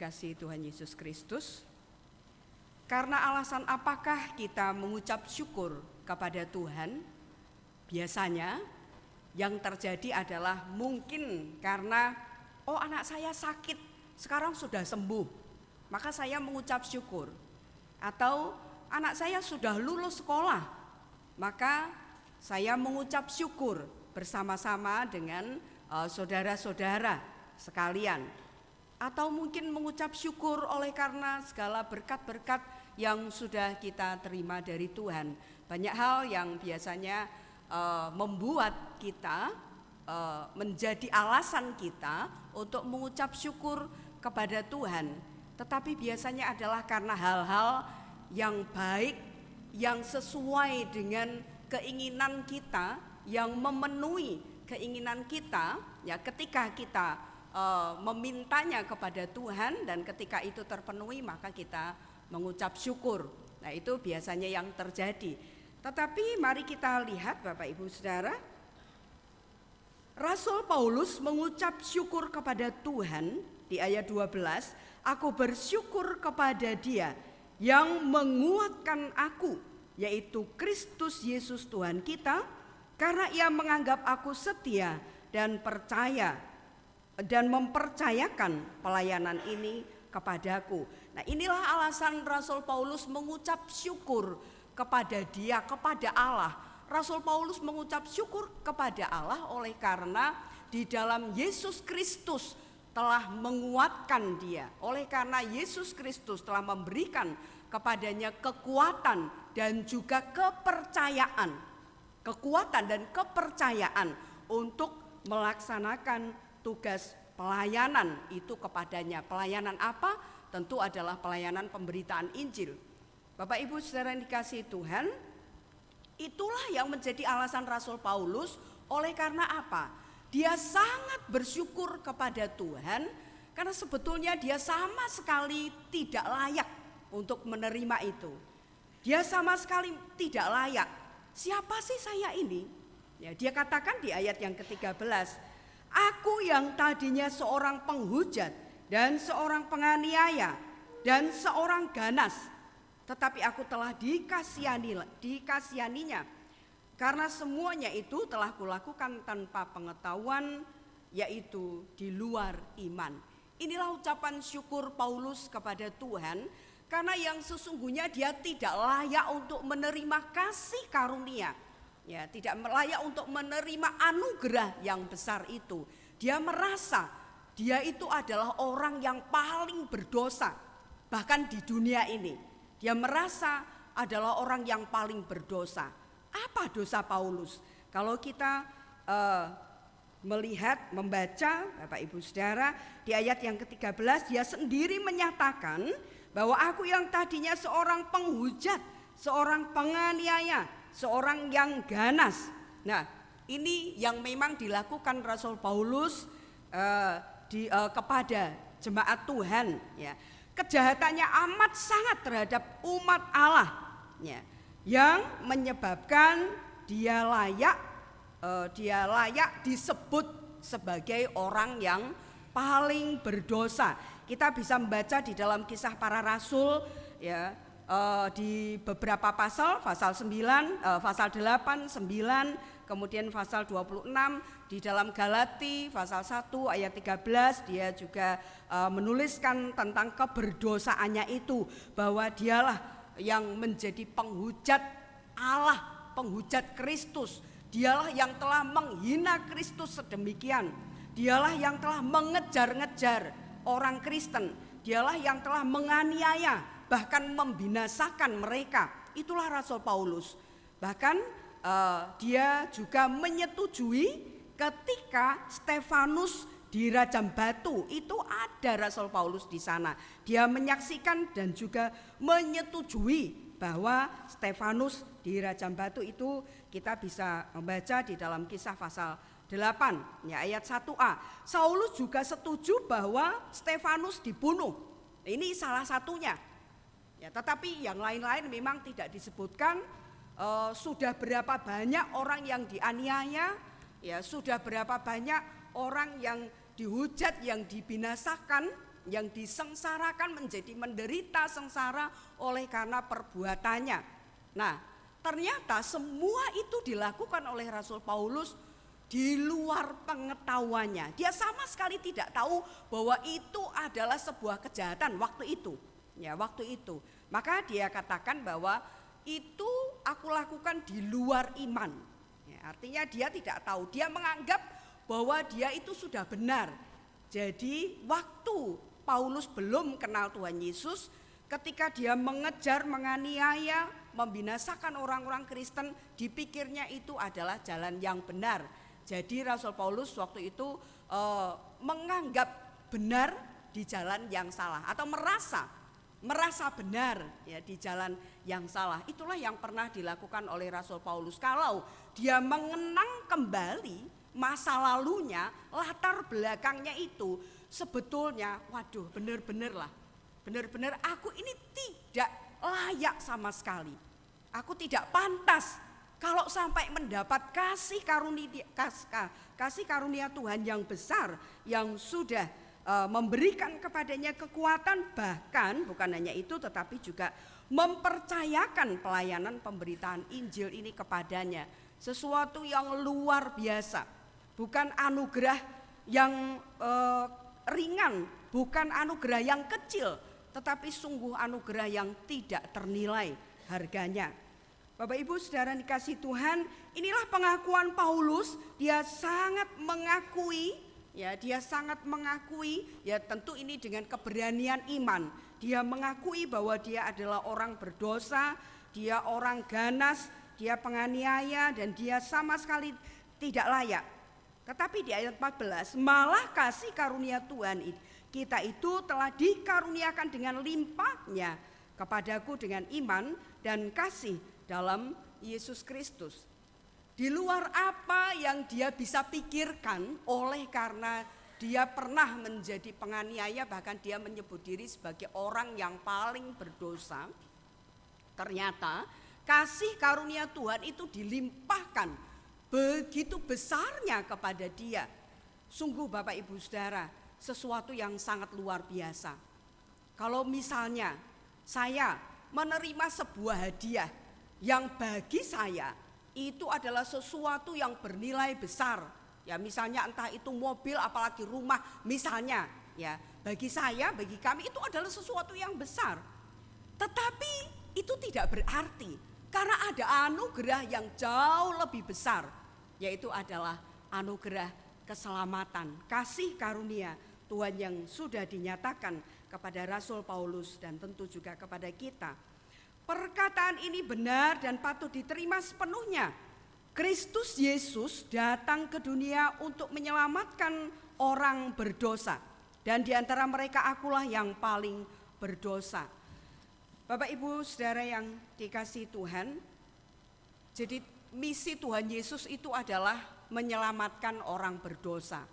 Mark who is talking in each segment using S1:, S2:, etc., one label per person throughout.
S1: dikasihi Tuhan Yesus Kristus, karena alasan apakah kita mengucap syukur kepada Tuhan? Biasanya yang terjadi adalah mungkin karena anak saya sakit, sekarang sudah sembuh, maka saya mengucap syukur. Atau anak saya sudah lulus sekolah, maka saya mengucap syukur bersama-sama dengan saudara-saudara sekalian. Atau mungkin mengucap syukur oleh karena segala berkat-berkat yang sudah kita terima dari Tuhan. Banyak hal yang biasanya membuat kita menjadi alasan kita untuk mengucap syukur kepada Tuhan. Tetapi biasanya adalah karena hal-hal yang baik, yang sesuai dengan keinginan kita, yang memenuhi keinginan kita, ya ketika kita memintanya kepada Tuhan dan ketika itu terpenuhi maka kita mengucap syukur. Nah, itu biasanya yang terjadi. Tetapi mari kita lihat Bapak Ibu Saudara, Rasul Paulus mengucap syukur kepada Tuhan di ayat 12, aku bersyukur kepada Dia yang menguatkan aku, yaitu Kristus Yesus Tuhan kita, karena Ia menganggap aku setia dan percaya dan mempercayakan pelayanan ini kepadaku. Nah, inilah alasan Rasul Paulus mengucap syukur kepada Dia, kepada Allah. Rasul Paulus mengucap syukur kepada Allah oleh karena di dalam Yesus Kristus telah menguatkan dia. Oleh karena Yesus Kristus telah memberikan kepadanya kekuatan dan juga kepercayaan. Kekuatan dan kepercayaan untuk melaksanakan tugas pelayanan itu kepadanya. Pelayanan apa? Tentu adalah pelayanan pemberitaan Injil. Bapak Ibu Saudara yang dikasihi Tuhan, itulah yang menjadi alasan Rasul Paulus. Oleh karena apa? Dia sangat bersyukur kepada Tuhan karena sebetulnya dia sama sekali tidak layak untuk menerima itu. Dia sama sekali tidak layak. Siapa sih saya ini? Ya, dia katakan di ayat yang ke-13, aku yang tadinya seorang penghujat dan seorang penganiaya dan seorang ganas, tetapi aku telah dikasihaninya, karena semuanya itu telah kulakukan tanpa pengetahuan, yaitu di luar iman. Inilah ucapan syukur Paulus kepada Tuhan, karena yang sesungguhnya dia tidak layak untuk menerima kasih karunia. Ya, tidak layak untuk menerima anugerah yang besar itu. Dia merasa dia itu adalah orang yang paling berdosa bahkan di dunia ini. Dia merasa adalah orang yang paling berdosa. Apa dosa Paulus? Kalau kita membaca Bapak Ibu Saudara di ayat yang ke-13, dia sendiri menyatakan bahwa aku yang tadinya seorang penghujat, seorang penganiaya, seorang yang ganas. Nah, ini yang memang dilakukan Rasul Paulus kepada jemaat Tuhan, ya. Kejahatannya amat sangat terhadap umat Allah, ya, yang menyebabkan dia layak disebut sebagai orang yang paling berdosa. Kita bisa membaca di dalam Kisah Para Rasul, ya, di beberapa pasal 9, pasal 8, 9, kemudian pasal 26, di dalam Galati pasal 1 ayat 13 dia juga menuliskan tentang keberdosaannya itu, bahwa dialah yang menjadi penghujat Allah, penghujat Kristus. Dialah yang telah menghina Kristus sedemikian. Dialah yang telah mengejar-ngejar orang Kristen. Dialah yang telah menganiaya, bahkan membinasakan mereka. Itulah Rasul Paulus. Bahkan dia juga menyetujui ketika Stefanus dirajam batu, itu ada Rasul Paulus di sana. Dia menyaksikan dan juga menyetujui bahwa Stefanus dirajam batu. Itu kita bisa membaca di dalam Kisah pasal 8, ya, ayat 1a. Saulus juga setuju bahwa Stefanus dibunuh. Ini salah satunya. Ya, tetapi yang lain-lain memang tidak disebutkan. Sudah berapa banyak orang yang dianiaya, ya, sudah berapa banyak orang yang dihujat, yang dibinasakan, yang disengsarakan menjadi menderita sengsara oleh karena perbuatannya. Nah, ternyata semua itu dilakukan oleh Rasul Paulus di luar pengetahuannya. Dia sama sekali tidak tahu bahwa itu adalah sebuah kejahatan waktu itu. Ya, waktu itu. Maka dia katakan bahwa itu aku lakukan di luar iman. Ya, artinya dia tidak tahu. Dia menganggap bahwa dia itu sudah benar. Jadi waktu Paulus belum kenal Tuhan Yesus, ketika dia mengejar, menganiaya, membinasakan orang-orang Kristen, dipikirnya itu adalah jalan yang benar. Jadi Rasul Paulus waktu itu menganggap benar di jalan yang salah, atau merasa benar ya di jalan yang salah. Itulah yang pernah dilakukan oleh Rasul Paulus. Kalau dia mengenang kembali masa lalunya, latar belakangnya itu sebetulnya waduh benar-benar aku ini tidak layak sama sekali. Aku tidak pantas kalau sampai mendapat kasih karunia Tuhan yang besar yang sudah memberikan kepadanya kekuatan, bahkan bukan hanya itu tetapi juga mempercayakan pelayanan pemberitaan Injil ini kepadanya. Sesuatu yang luar biasa, bukan anugerah yang ringan, bukan anugerah yang kecil, tetapi sungguh anugerah yang tidak ternilai harganya. Bapak Ibu Saudara dikasih Tuhan, inilah pengakuan Paulus. Dia sangat mengakui, ya tentu ini dengan keberanian iman. Dia mengakui bahwa dia adalah orang berdosa, dia orang ganas, dia penganiaya, dan dia sama sekali tidak layak. Tetapi di ayat 14, malah kasih karunia Tuhan kita itu telah dikaruniakan dengan limpahnya kepadaku dengan iman dan kasih dalam Yesus Kristus. Di luar apa yang dia bisa pikirkan, oleh karena dia pernah menjadi penganiaya, bahkan dia menyebut diri sebagai orang yang paling berdosa. Ternyata kasih karunia Tuhan itu dilimpahkan begitu besarnya kepada dia. Sungguh Bapak Ibu Saudara, sesuatu yang sangat luar biasa. Kalau misalnya saya menerima sebuah hadiah yang bagi saya itu adalah sesuatu yang bernilai besar, ya misalnya entah itu mobil apalagi rumah misalnya, ya bagi saya, bagi kami itu adalah sesuatu yang besar. Tetapi itu tidak berarti, karena ada anugerah yang jauh lebih besar, yaitu adalah anugerah keselamatan, kasih karunia Tuhan yang sudah dinyatakan kepada Rasul Paulus dan tentu juga kepada kita. Perkataan ini benar dan patut diterima sepenuhnya. Kristus Yesus datang ke dunia untuk menyelamatkan orang berdosa, dan di antara mereka akulah yang paling berdosa. Bapak Ibu Saudara yang dikasihi Tuhan, jadi misi Tuhan Yesus itu adalah menyelamatkan orang berdosa.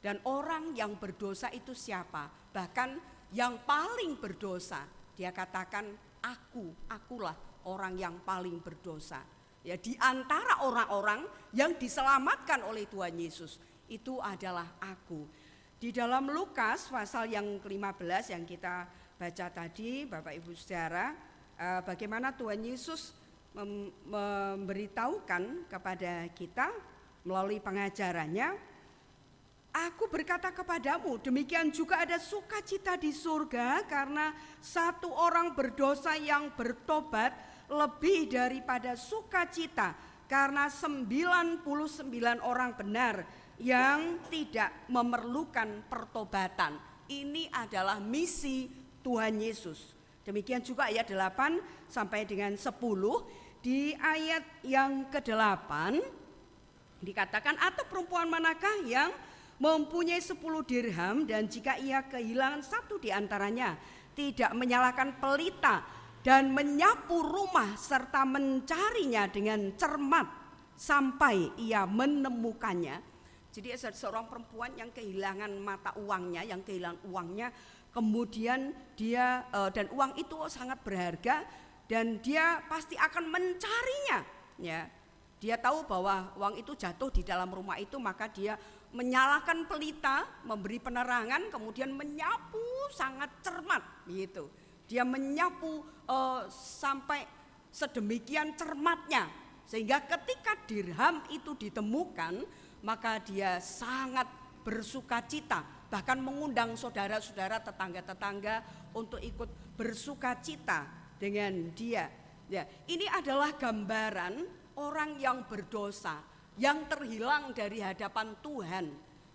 S1: Dan orang yang berdosa itu siapa? Bahkan yang paling berdosa, dia katakan akulah orang yang paling berdosa. Ya, di antara orang-orang yang diselamatkan oleh Tuhan Yesus, itu adalah aku. Di dalam Lukas pasal yang ke-15 yang kita baca tadi, Bapak Ibu Saudara, bagaimana Tuhan Yesus memberitahukan kepada kita melalui pengajarannya, aku berkata kepadamu, demikian juga ada sukacita di surga karena satu orang berdosa yang bertobat lebih daripada sukacita karena 99 orang benar yang tidak memerlukan pertobatan. Ini adalah misi Tuhan Yesus. Demikian juga ayat 8 sampai dengan 10. Di ayat yang ke-8 dikatakan, atau perempuan manakah yang mempunyai 10 dirham dan jika ia kehilangan satu di antaranya, tidak menyalakan pelita dan menyapu rumah serta mencarinya dengan cermat sampai ia menemukannya. Jadi ada seorang perempuan yang kehilangan mata uangnya, yang kehilangan uangnya, kemudian dia dan uang itu sangat berharga dan dia pasti akan mencarinya, ya. Dia tahu bahwa uang itu jatuh di dalam rumah itu, maka dia menyalakan pelita, memberi penerangan, kemudian menyapu sangat cermat gitu. Dia menyapu sampai sedemikian cermatnya, sehingga ketika dirham itu ditemukan, maka dia sangat bersukacita, bahkan mengundang saudara-saudara, tetangga-tetangga untuk ikut bersukacita dengan dia. Ya, ini adalah gambaran orang yang berdosa, yang terhilang dari hadapan Tuhan.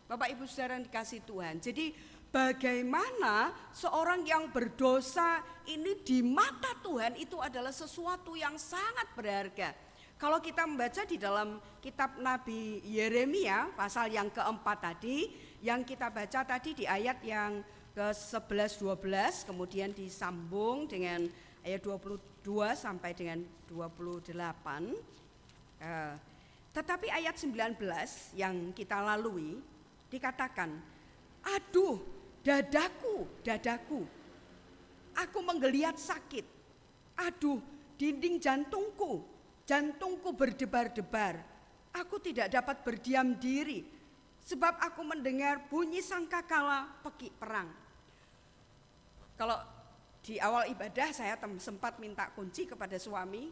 S1: Bapak Ibu saudara yang dikasih Tuhan. Jadi bagaimana seorang yang berdosa ini di mata Tuhan itu adalah sesuatu yang sangat berharga. Kalau kita membaca di dalam kitab Nabi Yeremia pasal yang keempat tadi, yang kita baca tadi di ayat yang ke-11-12, kemudian disambung dengan ayat 22 sampai dengan 28. Tetapi ayat 19 yang kita lalui dikatakan, aduh dadaku, dadaku, aku menggeliat sakit. Aduh dinding jantungku, jantungku berdebar-debar. Aku tidak dapat berdiam diri, sebab aku mendengar bunyi sangkakala peki perang. Kalau di awal ibadah saya sempat minta kunci kepada suami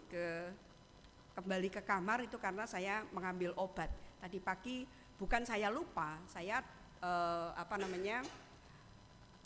S1: kembali ke kamar itu karena saya mengambil obat. Tadi pagi bukan saya lupa, saya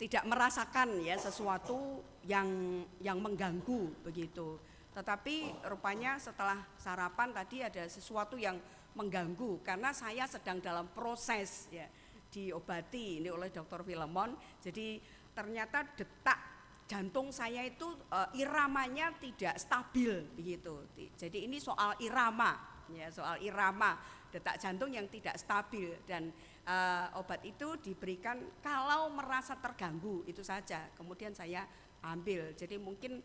S1: tidak merasakan ya sesuatu yang mengganggu begitu. Tetapi rupanya setelah sarapan tadi ada sesuatu yang mengganggu karena saya sedang dalam proses ya diobati ini oleh Dr. Filemon. Jadi ternyata detak jantung saya itu iramanya tidak stabil begitu. Jadi ini soal irama ya, soal irama detak jantung yang tidak stabil, dan obat itu diberikan kalau merasa terganggu itu saja. Kemudian saya ambil. Jadi mungkin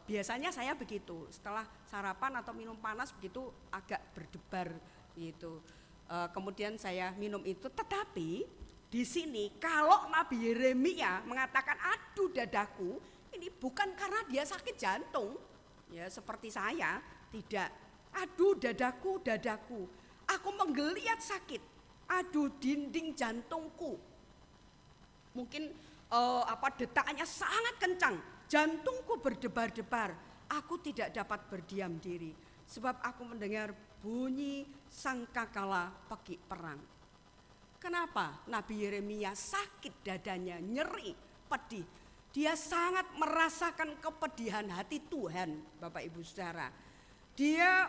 S1: biasanya saya begitu, setelah sarapan atau minum panas begitu agak berdebar gitu. Kemudian saya minum itu, tetapi di sini kalau Nabi Yeremia mengatakan aduh dadaku, ini bukan karena dia sakit jantung ya seperti saya, tidak. Aduh dadaku, dadaku, aku menggeliat sakit. Aduh dinding jantungku. Mungkin detaknya sangat kencang. Jantungku berdebar-debar. Aku tidak dapat berdiam diri, sebab aku mendengar bunyi sangkakala peki perang. Kenapa Nabi Yeremia sakit dadanya, nyeri, pedih? Dia sangat merasakan kepedihan hati Tuhan, Bapak Ibu Saudara. Dia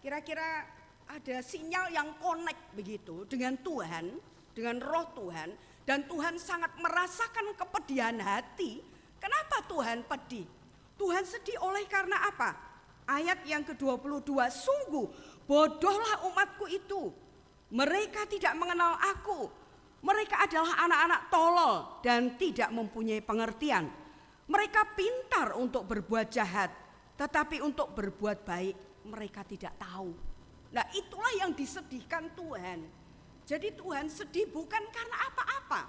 S1: kira-kira ada sinyal yang connect begitu dengan Tuhan, dengan roh Tuhan, dan Tuhan sangat merasakan kepedihan hati. Kenapa Tuhan pedih? Tuhan sedih oleh karena apa? Ayat yang ke-22, sungguh bodohlah umatku itu, mereka tidak mengenal aku, mereka adalah anak-anak tolol dan tidak mempunyai pengertian. Mereka pintar untuk berbuat jahat, tetapi untuk berbuat baik mereka tidak tahu. Nah itulah yang disedihkan Tuhan. Jadi Tuhan sedih bukan karena apa-apa,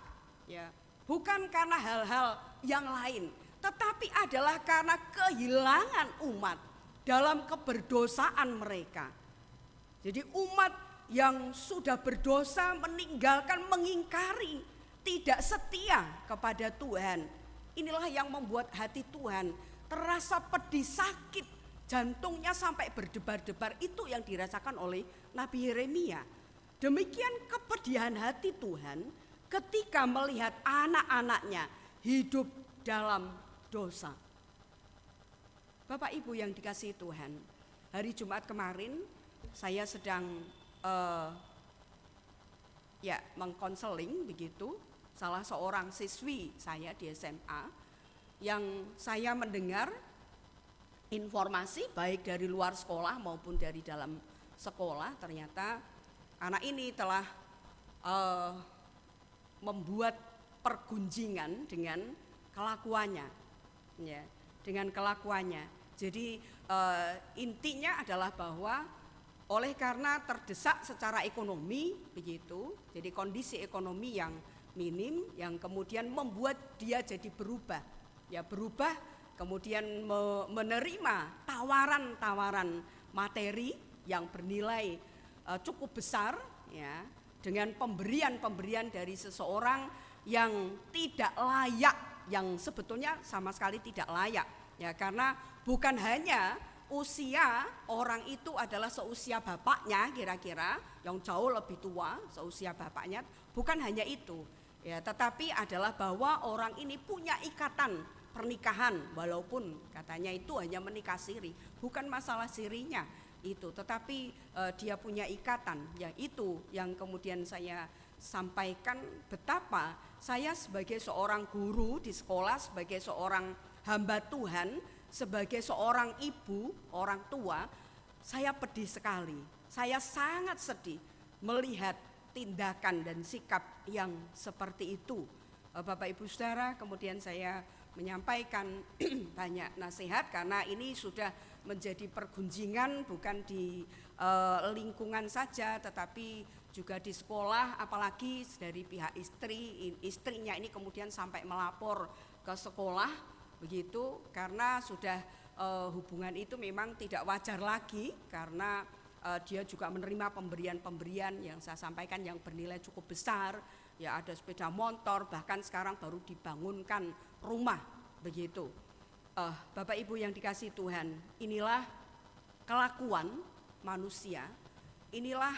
S1: ya, bukan karena hal-hal yang lain, tetapi adalah karena kehilangan umat dalam keberdosaan mereka. Jadi umat yang sudah berdosa meninggalkan, mengingkari, tidak setia kepada Tuhan. Inilah yang membuat hati Tuhan terasa pedih, sakit, jantungnya sampai berdebar-debar. Itu yang dirasakan oleh Nabi Yeremia. Demikian kepedihan hati Tuhan ketika melihat anak-anaknya hidup dalam dosa. Bapak Ibu yang dikasihi Tuhan, hari Jumat kemarin saya sedang mengkonseling begitu salah seorang siswi saya di SMA, yang saya mendengar informasi baik dari luar sekolah maupun dari dalam sekolah. Ternyata anak ini telah membuat pergunjingan dengan kelakuannya, ya, dengan kelakuannya. Jadi intinya adalah bahwa oleh karena terdesak secara ekonomi begitu, jadi kondisi ekonomi yang minim yang kemudian membuat dia jadi berubah, kemudian menerima tawaran-tawaran materi yang bernilai cukup besar, ya, dengan pemberian-pemberian dari seseorang yang tidak layak, yang sebetulnya sama sekali tidak layak, ya, karena bukan hanya usia orang itu adalah seusia bapaknya kira-kira, yang jauh lebih tua seusia bapaknya, bukan hanya itu, ya, tetapi adalah bahwa orang ini punya ikatan pernikahan, walaupun katanya itu hanya menikah siri, bukan masalah sirinya itu, tetapi dia punya ikatan, ya, itu yang kemudian saya sampaikan betapa saya sebagai seorang guru di sekolah, sebagai seorang hamba Tuhan, sebagai seorang ibu, orang tua, saya pedih sekali. Saya sangat sedih melihat tindakan dan sikap yang seperti itu. Bapak Ibu Saudara, kemudian saya menyampaikan banyak nasihat karena ini sudah menjadi pergunjingan bukan di lingkungan saja tetapi juga di sekolah, apalagi dari pihak istrinya ini kemudian sampai melapor ke sekolah begitu, karena sudah hubungan itu memang tidak wajar lagi karena dia juga menerima pemberian-pemberian yang saya sampaikan yang bernilai cukup besar, ya, ada sepeda motor, bahkan sekarang baru dibangunkan rumah begitu. Bapak Ibu yang dikasihi Tuhan, inilah kelakuan manusia, inilah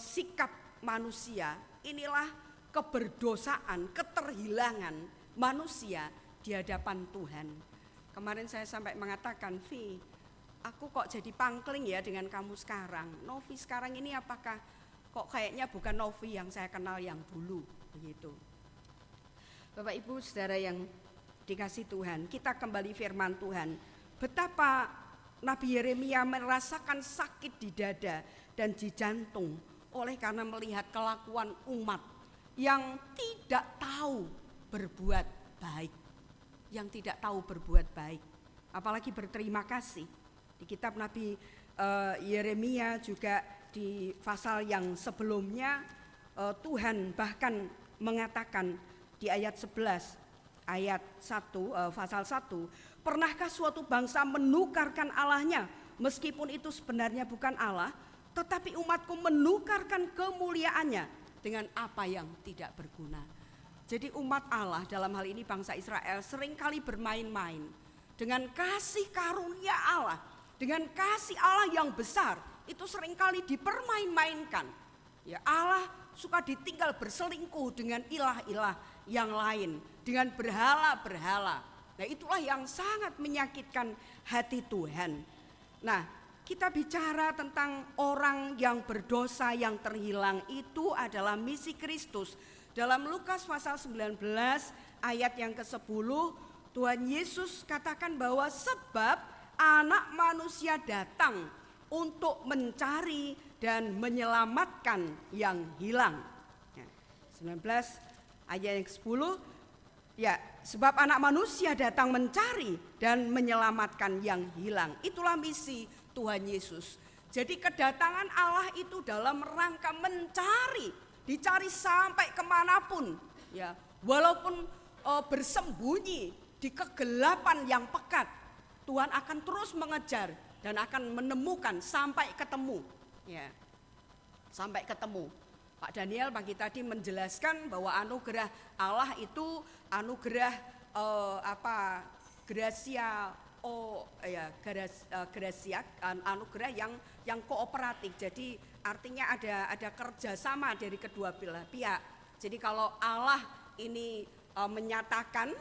S1: sikap manusia, inilah keberdosaan, keterhilangan manusia di hadapan Tuhan. Kemarin saya sampai mengatakan, Vi, aku kok jadi pangkling ya dengan kamu sekarang. Novi sekarang ini apakah kok kayaknya bukan Novi yang saya kenal yang dulu, begitu. Bapak Ibu Saudara yang dikasihi Tuhan, kita kembali firman Tuhan. Betapa Nabi Yeremia merasakan sakit di dada dan di jantung oleh karena melihat kelakuan umat yang tidak tahu berbuat baik, yang tidak tahu berbuat baik, apalagi berterima kasih. Di kitab Nabi Yeremia juga di pasal yang sebelumnya Tuhan bahkan mengatakan di ayat 11 ayat 1 pasal 1, pernahkah suatu bangsa menukarkan Allahnya meskipun itu sebenarnya bukan Allah, tetapi umatku menukarkan kemuliaannya dengan apa yang tidak berguna. Jadi umat Allah dalam hal ini bangsa Israel seringkali bermain-main dengan kasih karunia Allah, dengan kasih Allah yang besar, itu seringkali dipermain-mainkan. Ya, Allah suka ditinggal berselingkuh dengan ilah-ilah yang lain, dengan berhala-berhala. Nah, itulah yang sangat menyakitkan hati Tuhan. Nah, kita bicara tentang orang yang berdosa yang terhilang, itu adalah misi Kristus. Dalam Lukas pasal 19 ayat yang ke-10, Tuhan Yesus katakan bahwa sebab anak manusia datang untuk mencari dan menyelamatkan yang hilang. 19 ayat yang ke-10, ya, sebab anak manusia datang mencari dan menyelamatkan yang hilang. Itulah misi Tuhan Yesus. Jadi kedatangan Allah itu dalam rangka mencari, dicari sampai kemanapun, ya, walaupun bersembunyi di kegelapan yang pekat, Tuhan akan terus mengejar dan akan menemukan sampai ketemu, ya, sampai ketemu. Pak Daniel pagi tadi menjelaskan bahwa anugerah Allah itu anugerah gracia, gracia, anugerah yang kooperatif. Jadi artinya ada kerjasama dari kedua belah pihak. Jadi kalau Allah ini menyatakan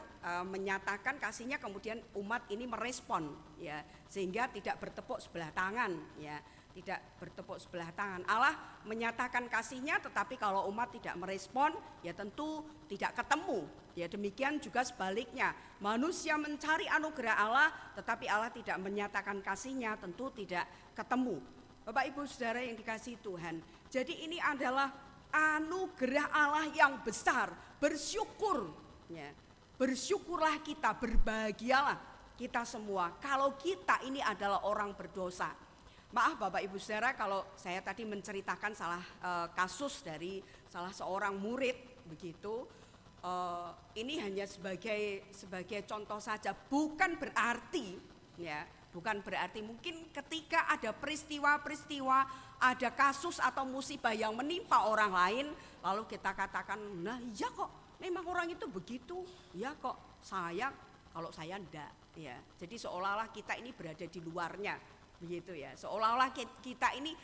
S1: kasihnya, kemudian umat ini merespon, ya, sehingga tidak bertepuk sebelah tangan, ya, tidak bertepuk sebelah tangan. Allah menyatakan kasihnya, tetapi kalau umat tidak merespon, ya tentu tidak ketemu. Ya, demikian juga sebaliknya, manusia mencari anugerah Allah, tetapi Allah tidak menyatakan kasihnya, tentu tidak ketemu. Bapak Ibu Saudara yang dikasihi Tuhan, jadi ini adalah anugerah Allah yang besar. Bersyukur, ya, bersyukurlah kita, berbahagialah kita semua kalau kita ini adalah orang berdosa. Maaf Bapak Ibu Saudara kalau saya tadi menceritakan salah kasus dari salah seorang murid begitu. Ini hanya sebagai contoh saja, bukan berarti, ya, Bukan berarti mungkin ketika ada peristiwa-peristiwa, ada kasus atau musibah yang menimpa orang lain, lalu kita katakan, nah iya kok memang orang itu begitu, ya kok saya, kalau saya enggak. Ya, jadi seolah-olah kita ini berada di luarnya, begitu ya. Seolah-olah kita ini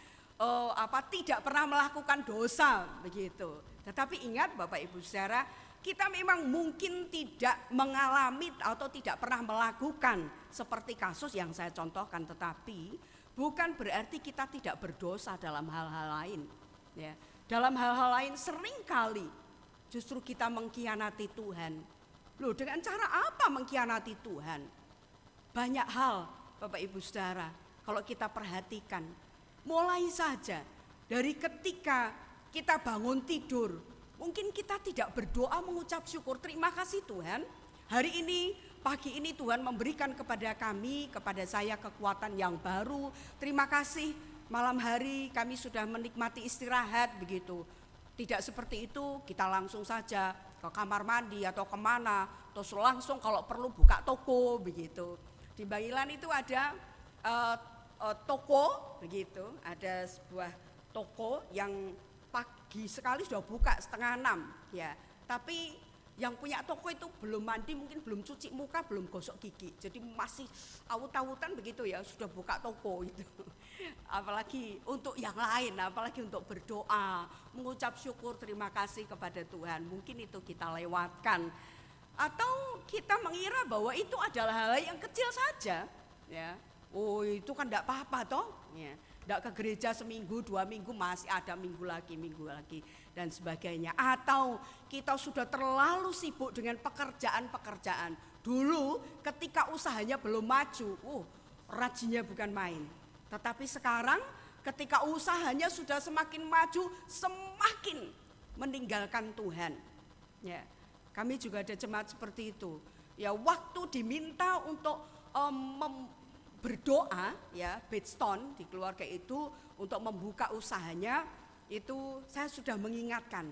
S1: tidak pernah melakukan dosa, begitu. Tetapi ingat Bapak Ibu Saudara, kita memang mungkin tidak mengalami atau tidak pernah melakukan seperti kasus yang saya contohkan, tetapi bukan berarti kita tidak berdosa dalam hal-hal lain. Ya, dalam hal-hal lain seringkali justru kita mengkhianati Tuhan. Loh, dengan cara apa mengkhianati Tuhan? Banyak hal Bapak Ibu Saudara, kalau kita perhatikan, mulai saja dari ketika kita bangun tidur, mungkin kita tidak berdoa mengucap syukur, terima kasih Tuhan, hari ini, pagi ini Tuhan memberikan kepada kami, kepada saya kekuatan yang baru. Terima kasih malam hari kami sudah menikmati istirahat, begitu. Tidak seperti itu, kita langsung saja ke kamar mandi atau kemana, terus langsung kalau perlu buka toko, begitu. Di Bangilan itu ada toko, begitu, ada sebuah toko yang pagi sekali sudah buka 5:30 ya. Tapi yang punya toko itu belum mandi, mungkin belum cuci muka, belum gosok gigi. Jadi masih awut-awutan begitu ya, sudah buka toko itu. Apalagi untuk yang lain, apalagi untuk berdoa, mengucap syukur, terima kasih kepada Tuhan. Mungkin itu kita lewatkan. Atau kita mengira bahwa itu adalah hal yang kecil saja ya. Oh, itu kan enggak apa-apa toh ya. Tidak ke gereja seminggu, 2 minggu, masih ada minggu lagi dan sebagainya. Atau kita sudah terlalu sibuk dengan pekerjaan-pekerjaan. Dulu ketika usahanya belum maju, rajinnya bukan main. Tetapi sekarang ketika usahanya sudah semakin maju, semakin meninggalkan Tuhan. Ya, kami juga ada jemaat seperti itu. Ya, waktu diminta untuk berdoa ya, Bedstone di keluarga itu untuk membuka usahanya, itu saya sudah mengingatkan,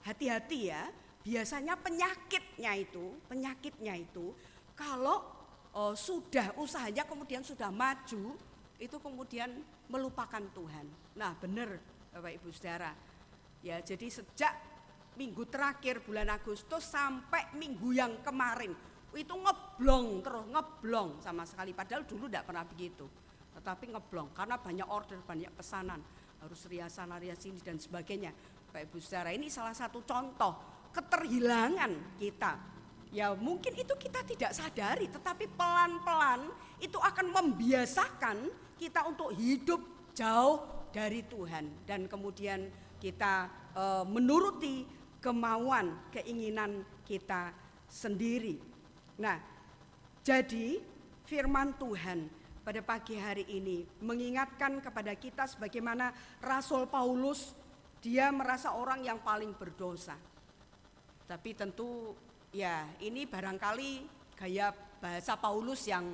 S1: hati-hati ya, biasanya penyakitnya itu kalau sudah usahanya kemudian sudah maju, itu kemudian melupakan Tuhan. Nah benar Bapak Ibu Saudara ya, jadi sejak minggu terakhir bulan Agustus sampai minggu yang kemarin itu ngeblong sama sekali, padahal dulu tidak pernah begitu, tetapi ngeblong karena banyak order, banyak pesanan, harus riasan ini dan sebagainya. Bapak Ibu Saudara, ini salah satu contoh keterhilangan kita. Ya mungkin itu kita tidak sadari, tetapi pelan-pelan itu akan membiasakan kita untuk hidup jauh dari Tuhan, dan kemudian kita menuruti kemauan, keinginan kita sendiri. Nah, jadi firman Tuhan pada pagi hari ini mengingatkan kepada kita sebagaimana Rasul Paulus, dia merasa orang yang paling berdosa. Tapi tentu ya ini barangkali gaya bahasa Paulus yang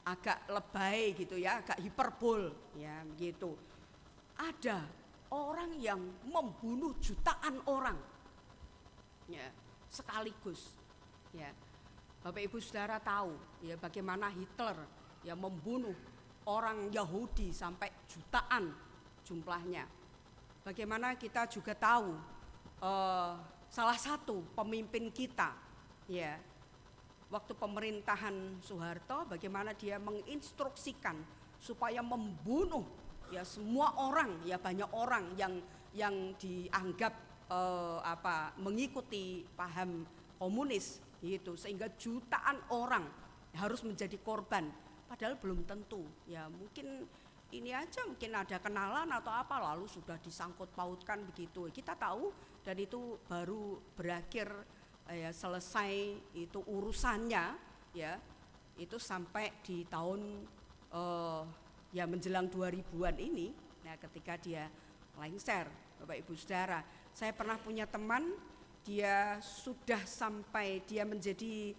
S1: agak lebay gitu ya, agak hiperbol ya begitu. Ada orang yang membunuh jutaan orang ya sekaligus ya. Bapak Ibu Saudara tahu ya bagaimana Hitler ya membunuh orang Yahudi sampai jutaan jumlahnya. Bagaimana kita juga tahu salah satu pemimpin kita ya waktu pemerintahan Soeharto, bagaimana dia menginstruksikan supaya membunuh ya semua orang, ya banyak orang yang dianggap mengikuti paham komunis gitu, sehingga jutaan orang harus menjadi korban, padahal belum tentu ya, mungkin ini aja mungkin ada kenalan atau apa lalu sudah disangkut pautkan begitu. Kita tahu dan itu baru berakhir ya, selesai itu urusannya ya, itu sampai di tahun ya menjelang 2000-an ini. Nah ketika dia lengser, Bapak Ibu Saudara, saya pernah punya teman, dia sudah sampai dia menjadi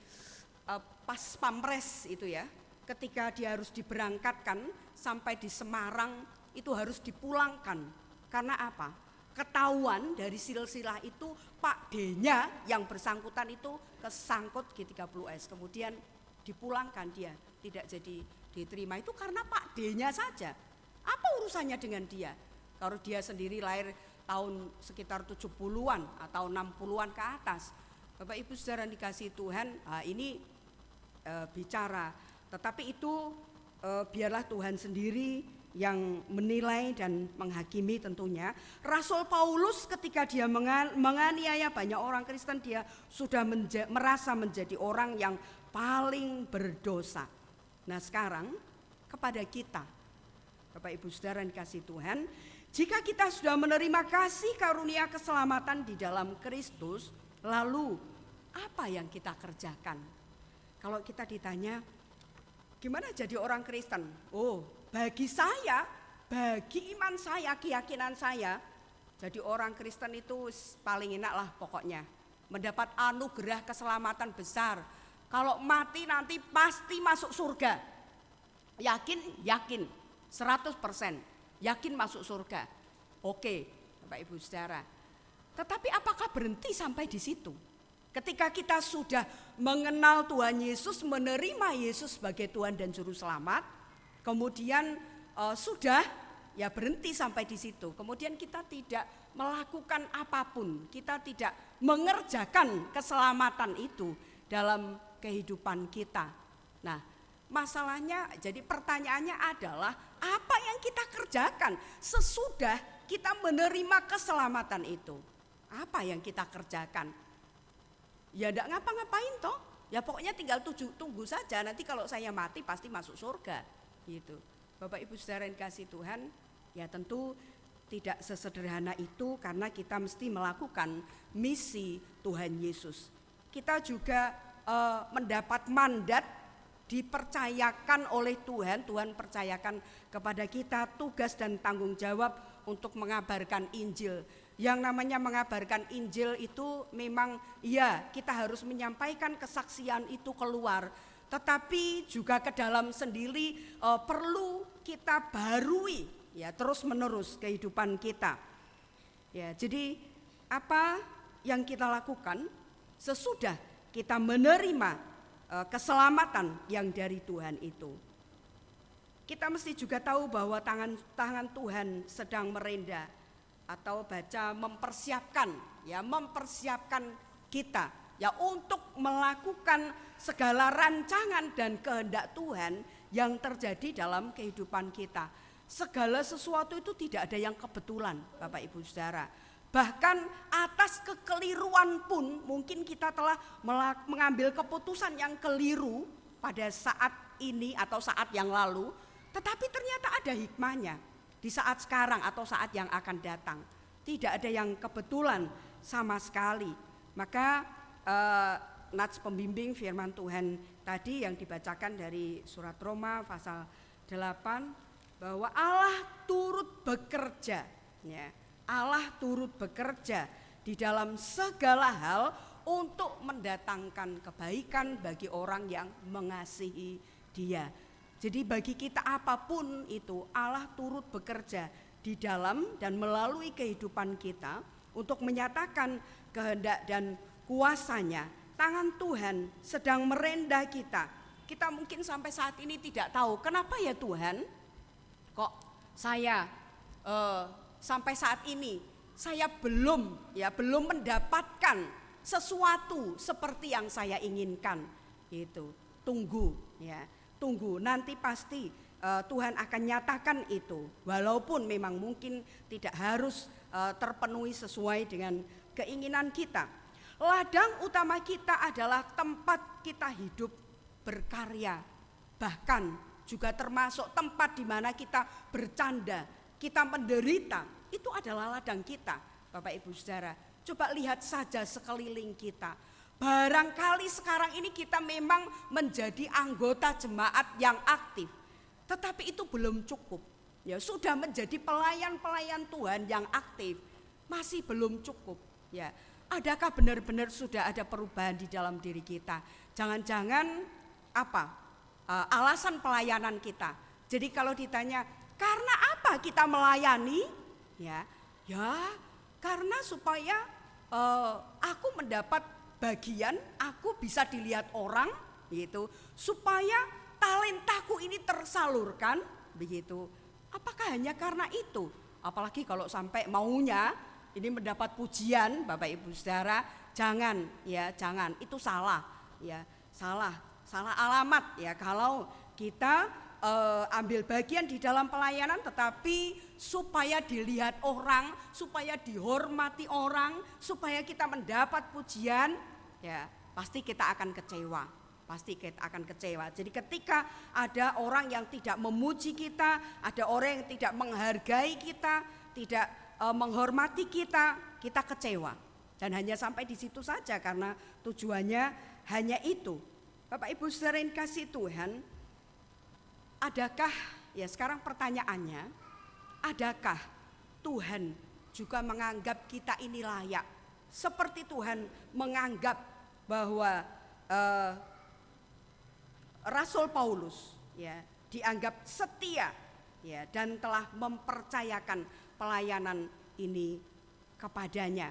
S1: pas pamres itu ya, ketika dia harus diberangkatkan sampai di Semarang itu harus dipulangkan. Karena apa? Ketahuan dari silsilah itu Pak D-nya yang bersangkutan itu kesangkut G30S, kemudian dipulangkan, dia tidak jadi diterima itu karena Pak D-nya saja. Apa urusannya dengan dia? Kalau dia sendiri lahir tahun sekitar 70-an atau 60-an ke atas. Bapak Ibu Saudara dikasihi Tuhan, ini bicara. Tetapi itu biarlah Tuhan sendiri yang menilai dan menghakimi tentunya. Rasul Paulus ketika dia menganiaya banyak orang Kristen, dia sudah merasa menjadi orang yang paling berdosa. Nah sekarang kepada kita, Bapak Ibu Saudara yang dikasihi Tuhan, jika kita sudah menerima kasih karunia keselamatan di dalam Kristus, lalu apa yang kita kerjakan? Kalau kita ditanya, gimana jadi orang Kristen? Oh, bagi saya, bagi iman saya, keyakinan saya, jadi orang Kristen itu paling enak lah pokoknya. Mendapat anugerah keselamatan besar. Kalau mati nanti pasti masuk surga. Yakin? Yakin. 100% yakin masuk surga. Oke, Bapak Ibu Saudara. Tetapi apakah berhenti sampai di situ? Ketika kita sudah mengenal Tuhan Yesus, menerima Yesus sebagai Tuhan dan Juru Selamat, kemudian sudah ya berhenti sampai di situ. Kemudian kita tidak melakukan apapun, kita tidak mengerjakan keselamatan itu dalam kehidupan kita. Nah, masalahnya, jadi pertanyaannya adalah apa yang kita kerjakan sesudah kita menerima keselamatan itu? Apa yang kita kerjakan? Ya enggak ngapa-ngapain toh. Ya pokoknya tinggal tunggu saja, nanti kalau saya mati pasti masuk surga. Gitu. Bapak Ibu Saudara yang kasih Tuhan, ya tentu tidak sesederhana itu karena kita mesti melakukan misi Tuhan Yesus. Kita juga mendapat mandat, dipercayakan oleh Tuhan, Tuhan percayakan kepada kita tugas dan tanggung jawab untuk mengabarkan Injil. Yang namanya mengabarkan Injil itu memang ya kita harus menyampaikan kesaksian itu keluar, tetapi juga ke dalam sendiri perlu kita barui ya terus menerus kehidupan kita. Ya, jadi apa yang kita lakukan sesudah kita menerima keselamatan yang dari Tuhan itu? Kita mesti juga tahu bahwa tangan Tuhan sedang merendah atau baca mempersiapkan kita ya untuk melakukan segala rancangan dan kehendak Tuhan yang terjadi dalam kehidupan kita. Segala sesuatu itu tidak ada yang kebetulan, Bapak Ibu Saudara. Bahkan atas kekeliruan pun mungkin kita telah mengambil keputusan yang keliru pada saat ini atau saat yang lalu, tetapi ternyata ada hikmahnya di saat sekarang atau saat yang akan datang. Tidak ada yang kebetulan sama sekali. Maka nats pembimbing firman Tuhan tadi yang dibacakan dari surat Roma pasal 8 bahwa Allah turut bekerja ya. Allah turut bekerja di dalam segala hal untuk mendatangkan kebaikan bagi orang yang mengasihi Dia. Jadi bagi kita apapun itu Allah turut bekerja di dalam dan melalui kehidupan kita untuk menyatakan kehendak dan kuasa-Nya. Tangan Tuhan sedang merendah kita. Kita mungkin sampai saat ini tidak tahu kenapa ya Tuhan kok saya sampai saat ini saya belum mendapatkan sesuatu seperti yang saya inginkan. Itu tunggu ya. Tunggu, nanti pasti Tuhan akan nyatakan itu. Walaupun memang mungkin tidak harus terpenuhi sesuai dengan keinginan kita. Ladang utama kita adalah tempat kita hidup berkarya. Bahkan juga termasuk tempat di mana kita bercanda, kita menderita. Itu adalah ladang kita, Bapak Ibu Saudara. Coba lihat saja sekeliling kita. Barangkali sekarang ini kita memang menjadi anggota jemaat yang aktif, tetapi itu belum cukup. Ya, sudah menjadi pelayan-pelayan Tuhan yang aktif, masih belum cukup. Ya, adakah benar-benar sudah ada perubahan di dalam diri kita? Jangan-jangan alasan pelayanan kita. Jadi kalau ditanya, karena apa kita melayani? Ya, karena supaya aku mendapat bagian, aku bisa dilihat orang gitu, supaya talentaku ini tersalurkan, begitu. Apakah hanya karena itu? Apalagi kalau sampai maunya ini mendapat pujian, Bapak Ibu Saudara, jangan ya, jangan. Itu salah ya, salah alamat ya kalau kita ambil bagian di dalam pelayanan tetapi supaya dilihat orang, supaya dihormati orang, supaya kita mendapat pujian, ya pasti kita akan kecewa. Pasti kita akan kecewa. Jadi ketika ada orang yang tidak memuji kita, ada orang yang tidak menghargai kita, tidak menghormati kita, kita kecewa. Dan hanya sampai di situ saja karena tujuannya hanya itu. Bapak Ibu saudara yang kasih Tuhan, adakah, ya sekarang pertanyaannya, adakah Tuhan juga menganggap kita ini layak? Seperti Tuhan menganggap bahwa Rasul Paulus ya dianggap setia ya dan telah mempercayakan pelayanan ini kepadanya.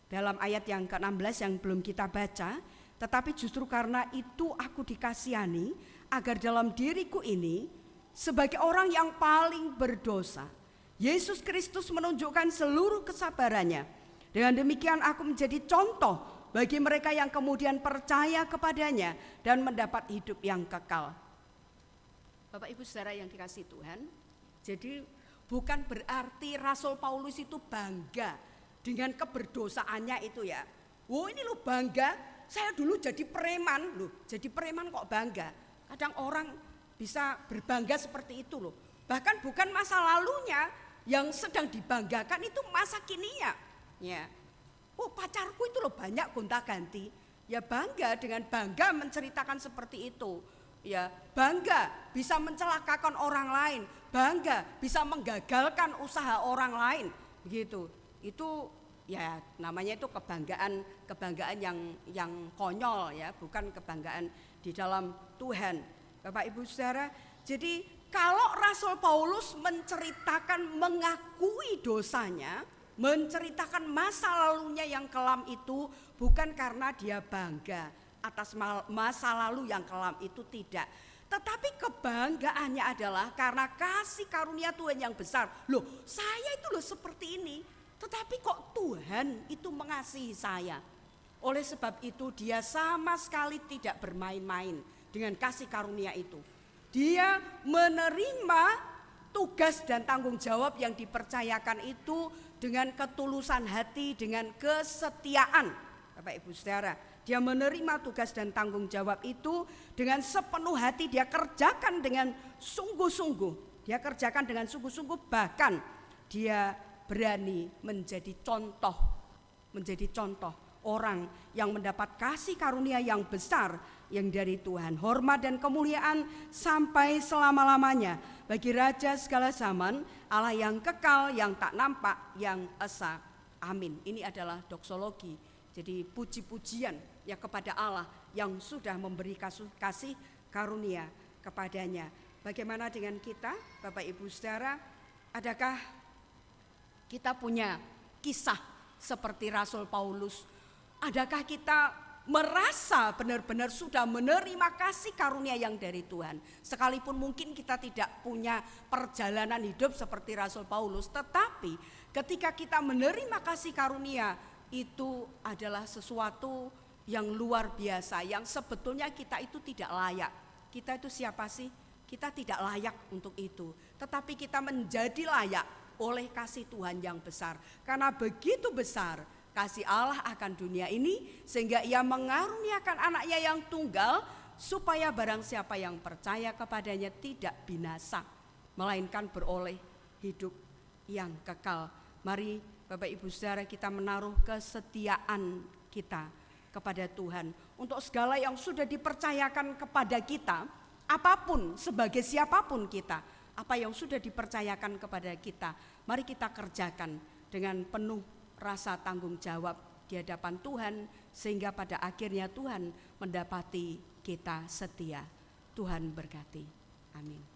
S1: Dalam ayat yang ke-16 yang belum kita baca, tetapi justru karena itu aku dikasihani agar dalam diriku ini sebagai orang yang paling berdosa Yesus Kristus menunjukkan seluruh kesabarannya. Dengan demikian aku menjadi contoh bagi mereka yang kemudian percaya kepadanya dan mendapat hidup yang kekal. Bapak Ibu saudara yang dikasihi Tuhan, jadi bukan berarti Rasul Paulus itu bangga dengan keberdosaannya itu ya. Oh ini loh bangga, saya dulu jadi preman loh, jadi preman kok bangga. Kadang orang bisa berbangga seperti itu loh. Bahkan bukan masa lalunya yang sedang dibanggakan, itu masa kininya. Ya. Oh pacarku itu loh banyak gonta-ganti. Ya bangga, dengan bangga menceritakan seperti itu. Ya bangga bisa mencelakakan orang lain, bangga bisa menggagalkan usaha orang lain, begitu. Itu ya namanya itu kebanggaan yang konyol ya, bukan kebanggaan di dalam Tuhan. Bapak Ibu saudara, jadi kalau Rasul Paulus menceritakan, mengakui dosanya, menceritakan masa lalunya yang kelam itu bukan karena dia bangga atas masa lalu yang kelam itu, tidak. Tetapi kebanggaannya adalah karena kasih karunia Tuhan yang besar. Loh saya itu loh seperti ini, tetapi kok Tuhan itu mengasihi saya. Oleh sebab itu dia sama sekali tidak bermain-main dengan kasih karunia itu. Dia menerima tugas dan tanggung jawab yang dipercayakan itu dengan ketulusan hati, dengan kesetiaan. Bapak Ibu saudara, dia menerima tugas dan tanggung jawab itu dengan sepenuh hati, dia kerjakan dengan sungguh-sungguh. Dia kerjakan dengan sungguh-sungguh, bahkan dia berani menjadi contoh orang yang mendapat kasih karunia yang besar yang dari Tuhan. Hormat dan kemuliaan sampai selama-lamanya bagi Raja segala zaman, Allah yang kekal, yang tak nampak, yang esa. Amin. Ini adalah doksologi. Jadi puji-pujian ya kepada Allah yang sudah memberi kasih karunia kepadanya. Bagaimana dengan kita, Bapak Ibu saudara? Adakah kita punya kisah seperti Rasul Paulus? Adakah kita merasa benar-benar sudah menerima kasih karunia yang dari Tuhan? Sekalipun mungkin kita tidak punya perjalanan hidup seperti Rasul Paulus, tetapi ketika kita menerima kasih karunia itu adalah sesuatu yang luar biasa, yang sebetulnya kita itu tidak layak. Kita itu siapa sih? Kita tidak layak untuk itu, tetapi kita menjadi layak oleh kasih Tuhan yang besar. Karena begitu besar kasih Allah akan dunia ini, sehingga ia mengaruniakan anaknya yang tunggal, supaya barang siapa yang percaya kepadanya tidak binasa, melainkan beroleh hidup yang kekal. Mari Bapak Ibu saudara, kita menaruh kesetiaan kita kepada Tuhan untuk segala yang sudah dipercayakan kepada kita, apapun, sebagai siapapun kita, apa yang sudah dipercayakan kepada kita, mari kita kerjakan dengan penuh rasa tanggung jawab di hadapan Tuhan, sehingga pada akhirnya Tuhan mendapati kita setia. Tuhan berkati. Amin.